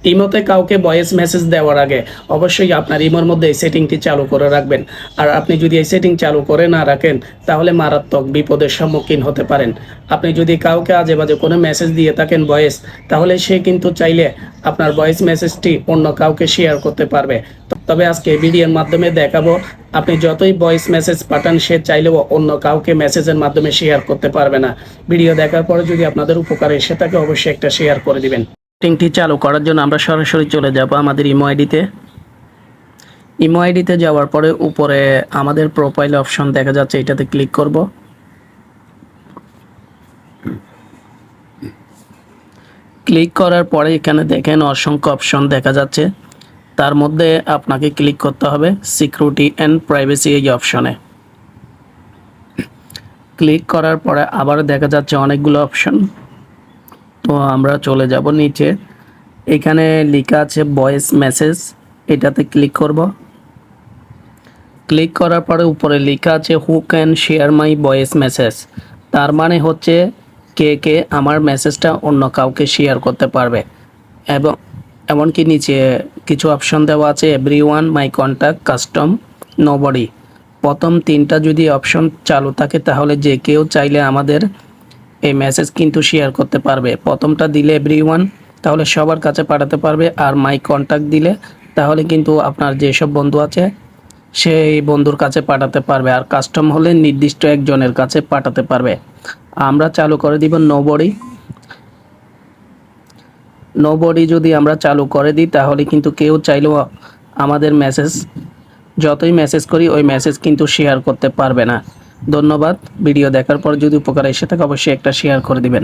ইমোতে কাউকে voice message দেওয়ার আগে অবশ্যই আপনার ইমোর মধ্যে এই সেটিংটি চালু করে রাখবেন। আর আপনি যদি এই সেটিং চালু করে না রাখেন তাহলে মারাত্মক বিপদের সম্মুখীন হতে পারেন। আপনি যদি কাউকে আজে বাজে কোনো মেসেজ দিয়ে থাকেন ভয়েস, তাহলে সে কিন্তু চাইলে আপনার ভয়েস মেসেজটি অন্য কাউকে শেয়ার করতে পারবে। তবে আজকে ভিডিওর মাধ্যমে দেখাবো আপনি যতই ভয়েস মেসেজ পাঠান সে চাইলেও অন্য কাউকে মেসেজের মাধ্যমে শেয়ার করতে পারবে না। ভিডিও দেখার পরে যদি আপনাদের উপকারে এসে থাকে অবশ্যই একটা শেয়ার করে দিবেন। সেটিংটি চালু করার জন্য আমরা সরাসরি চলে যাব আমাদের ইমো আইডিতে। ইমো আইডিতে যাওয়ার পরে উপরে আমাদের প্রোফাইল অপশন দেখা যাচ্ছে, এটাতে ক্লিক করব। ক্লিক করার পরে এখানে দেখেন অসংখ্য অপশন দেখা যাচ্ছে, তার মধ্যে আপনাকে ক্লিক করতে হবে সিকিউরিটি অ্যান্ড প্রাইভেসি এই অপশনে। ক্লিক করার পরে আবার দেখা যাচ্ছে অনেকগুলো অপশন। তো আমরা চলে যাব নিচে, এখানে লেখা আছে ভয়েস মেসেজ, এটাতে ক্লিক করব। ক্লিক করার পরে উপরে লেখা আছে who can share my voice message, তার মানে হচ্ছে কে কে আমার মেসেজটা অন্য কাউকে শেয়ার করতে পারবে। এবং এমনকি নিচে কিছু অপশন দেওয়া আছে এভরিওয়ান, মাই কন্ট্যাক্ট, কাস্টম, নোবডি। প্রথম তিনটা যদি অপশন চালু থাকে তাহলে যে কেউ চাইলে আমাদের এই মেসেজ কিন্তু শেয়ার করতে পারবে। প্রথমটা দিলে এভরিওয়ান, তাহলে সবার কাছে পাঠাতে পারবে। আর মাই কন্ট্যাক্ট দিলে তাহলে কিন্তু আপনার যেসব বন্ধু আছে সেই বন্ধুর কাছে পাঠাতে পারবে। আর কাস্টম হলে নির্দিষ্ট একজনের কাছে পাঠাতে পারবে। আমরা চালু করে দিব নোবডি। নোবডি যদি আমরা চালু করে দিই তাহলে কিন্তু কেউ চাইলেও আমাদের মেসেজ, যতই মেসেজ করি ওই মেসেজ কিন্তু শেয়ার করতে পারবে না। ধন্যবাদ। ভিডিও দেখার পর যদি উপকার এসে থাকে অবশ্যই একটা শেয়ার করে দিবেন।